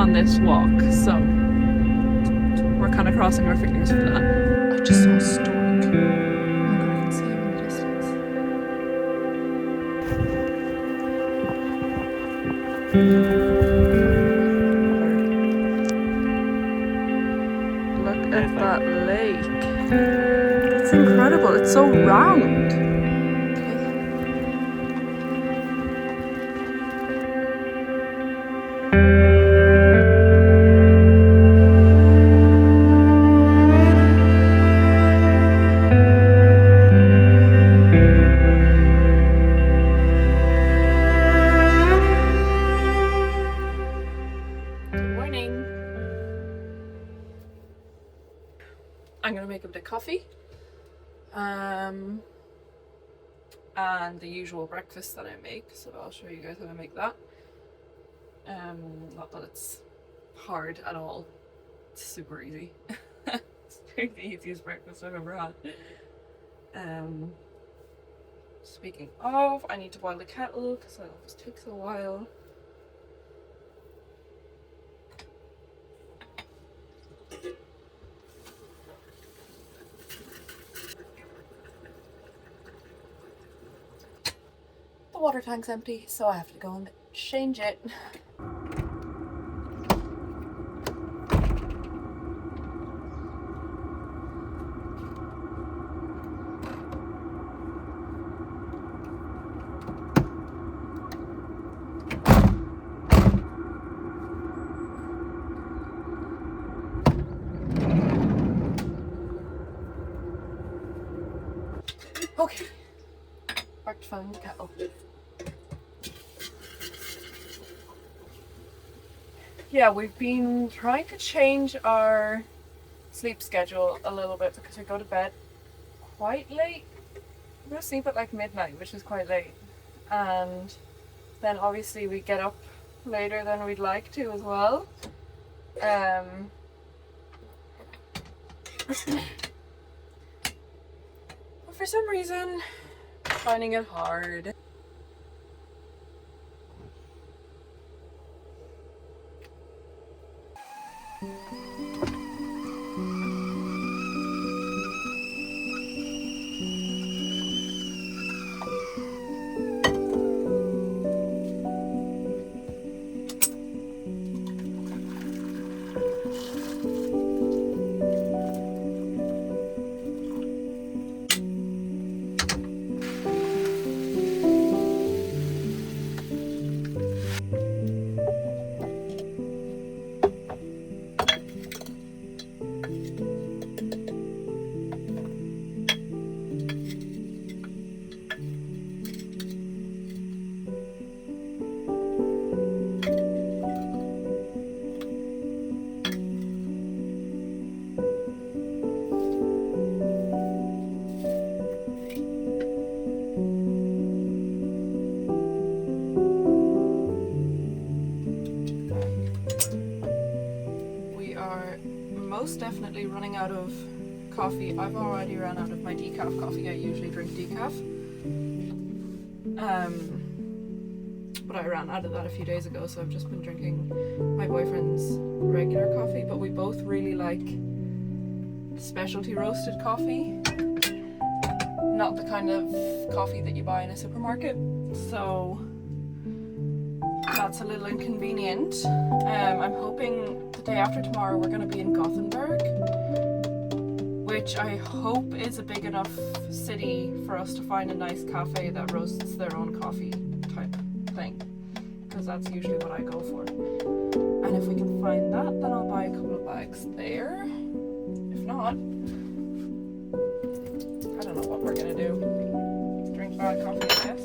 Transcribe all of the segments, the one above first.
on this walk, so we're kind of crossing our fingers for that. I just saw a stork. Oh my god, I can see him in the distance. Look at that lake. It's incredible. It's so round. I'm gonna make a bit of coffee, and the usual breakfast that I make. So I'll show you guys how I make that. Not that it's hard at all. It's super easy. It's the easiest breakfast I've ever had. Speaking of, I need to boil the kettle because that always takes a while. The water tank's empty, so I have to go and change it. Okay, back to filling the kettle. Yeah, we've been trying to change our sleep schedule a little bit because we go to bed quite late. We go to sleep at like midnight, which is quite late. And then obviously we get up later than we'd like to as well. But for some reason, finding it hard. Most definitely running out of coffee. I've already run out of my decaf coffee. I usually drink decaf. But I ran out of that a few days ago, so I've just been drinking my boyfriend's regular coffee. But we both really like specialty roasted coffee, not the kind of coffee that you buy in a supermarket. So that's a little inconvenient. I'm hoping the day after tomorrow we're going to be in Gothenburg, which I hope is a big enough city for us to find a nice cafe that roasts their own coffee type thing, because that's usually what I go for. And if we can find that, then I'll buy a couple of bags there. If not, I don't know what we're going to do. Drink bad coffee, I guess.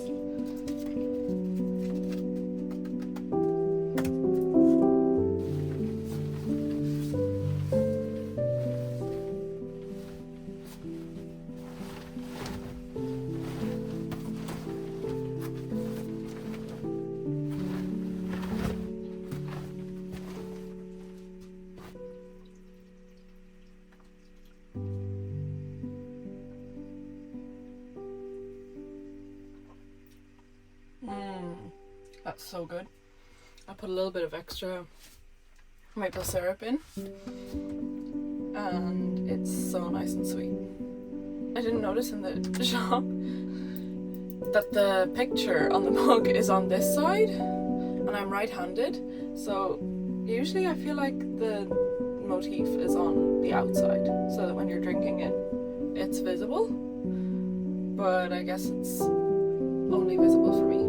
That's so good. I put a little bit of extra maple syrup in, and it's so nice and sweet. I didn't notice in the shop that the picture on the mug is on this side, and I'm right-handed, so usually I feel like the motif is on the outside, so that when you're drinking it, it's visible, but I guess it's only visible for me.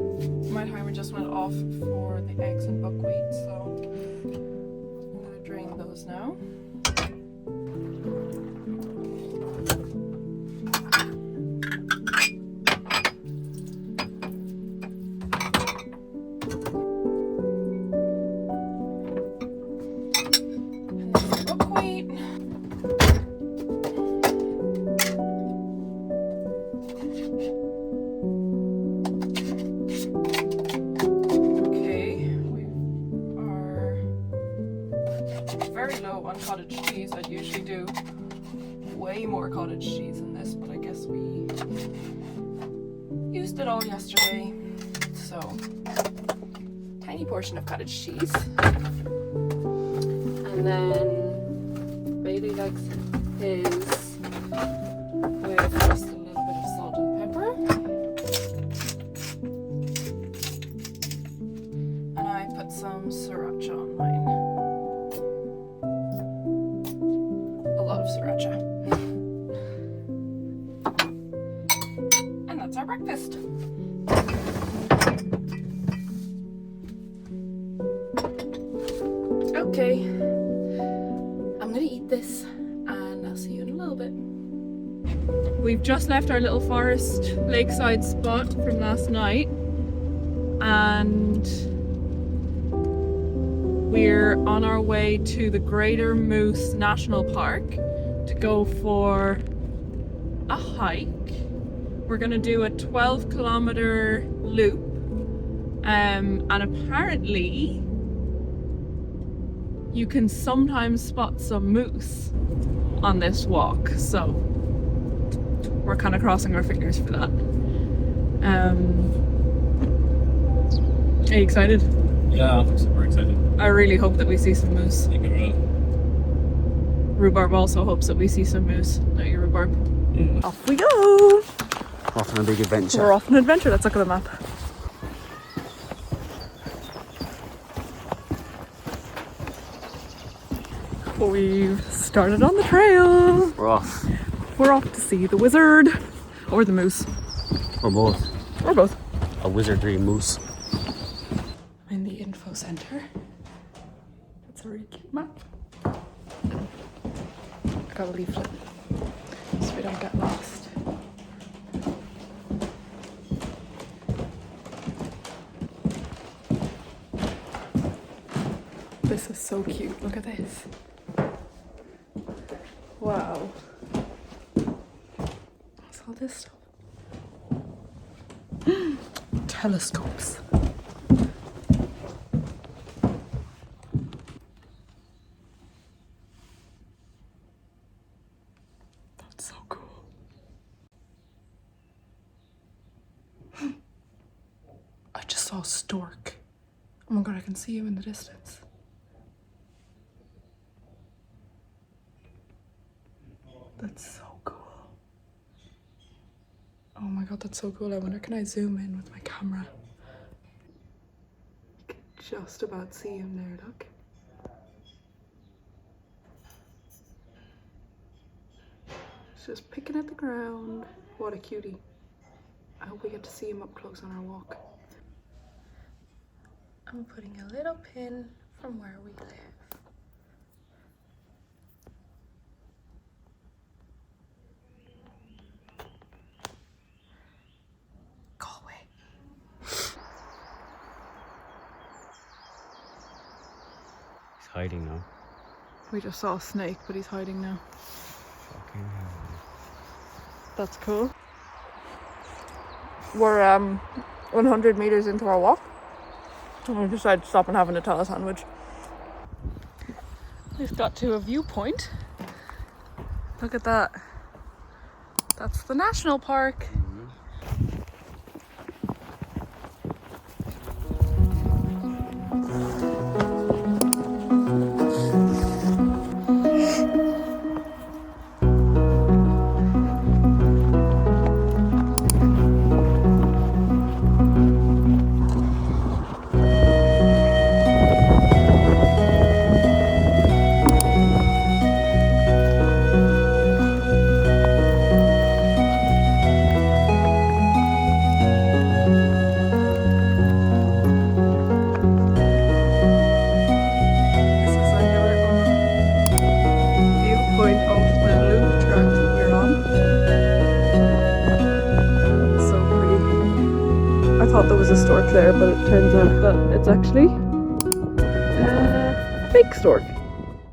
My timer just went off for the eggs and buckwheat, so I'm gonna drain those now. On cottage cheese. I'd usually do way more cottage cheese than this, but I guess we used it all yesterday, so tiny portion of cottage cheese. And then Bailey likes his with just a little bit of salt and pepper, and I put some sriracha on mine. Sriracha. And that's our breakfast. Okay, I'm gonna eat this and I'll see you in a little bit. We've just left our little forest lakeside spot from last night, and we're on our way to the Greater Moose National Park to go for a hike. We're gonna do a 12-kilometer loop, and apparently you can sometimes spot some moose on this walk, so we're kind of crossing our fingers for that. Are you excited? Yeah, I'm super excited. I really hope that we see some moose. I think it will. Rhubarb also hopes that we see some moose. No, you rhubarb. Mm. Off we go! Off on a big adventure. We're off on an adventure. Let's look at the map. We've started on the trail. We're off. We're off to see the wizard. Or the moose. Or both. Or both. A wizardry moose. In the info center. That's a really cute map. I got a leaflet so we don't get lost. This is so cute. Look at this. Wow. What's all this stuff? Telescopes. That's so cool. I just saw a stork. Oh my god, I can see him in the distance. That's so cool. Oh my god, that's so cool. I wonder, can I zoom in with my camera? You can just about see him there, look. He's just picking at the ground. What a cutie. I hope we get to see him up close on our walk. I'm putting a little pin from where we live. Hiding now. We just saw a snake, but he's hiding now. Fucking hell. That's cool. We're 100 meters into our walk, and we decided to stop and have a Nutella sandwich. We've got to a viewpoint. Look at that. That's the national park. a stork there, but it turns out that it's actually a fake stork.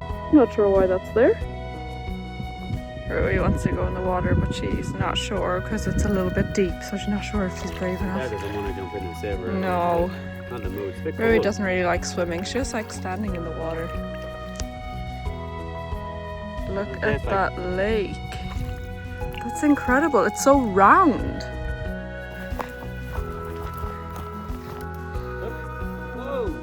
I'm not sure why that's there. Rui wants to go in the water, but she's not sure because it's a little bit deep, so she's not sure if she's brave enough. Dad doesn't want to jump in and save her. No. Not the mood. It's a bit Rui cold. doesn't really like swimming. She just likes standing in the water. Look at that lake. That's incredible. It's so round. Whoa!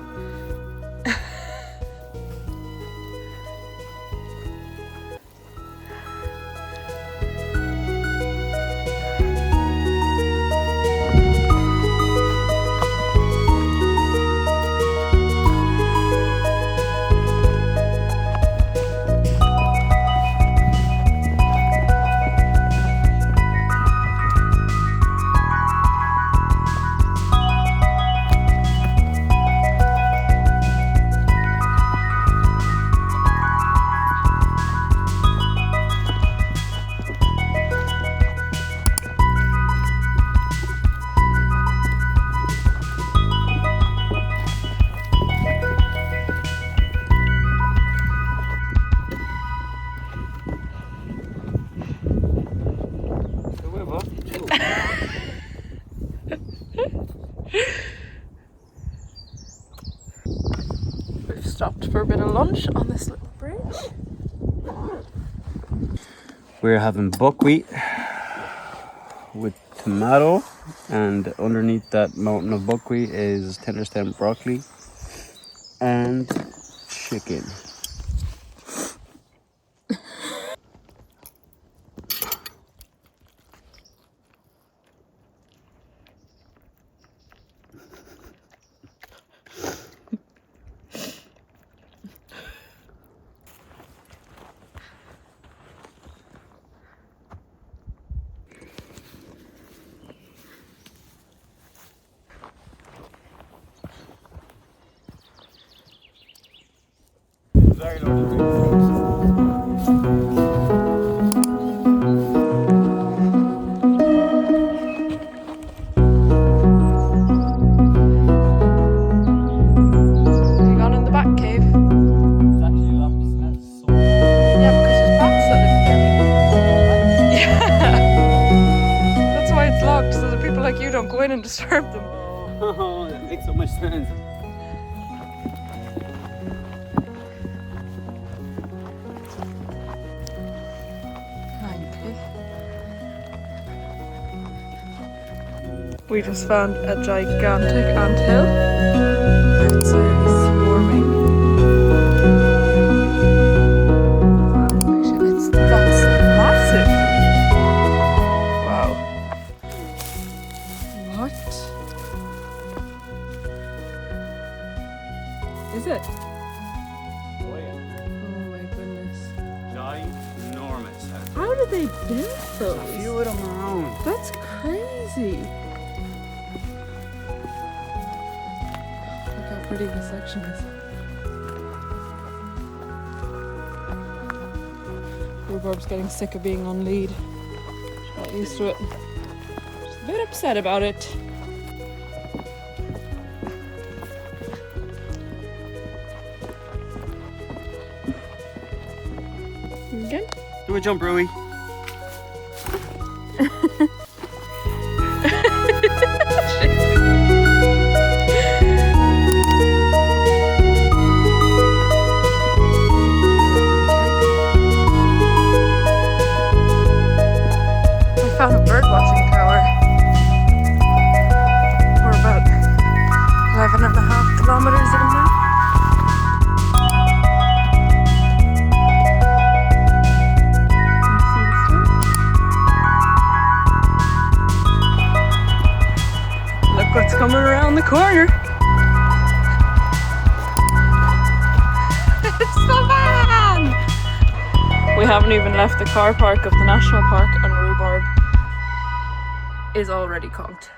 We've stopped for a bit of lunch on this little bridge. We're having buckwheat with tomato, and underneath that mountain of buckwheat is tender stem broccoli and chicken. Very don't go in and disturb them. Oh, that makes so much sense. We just found a gigantic anthill. It's swarming. That's massive. Wow. What? Is it? Oh yeah. Oh my goodness. Ginormous. How did they build those? A few of them around. That's crazy. Look how pretty this section is. Rhubarb's getting sick of being on lead. She's not used to it. She's a bit upset about it. Again? Do a jump, Rui. Found a bird watching tower. We're about 11.5 kilometers in now. Look what's coming around the corner. It's the van! We haven't even left the car park of the national park, and Rhubarb is already conked.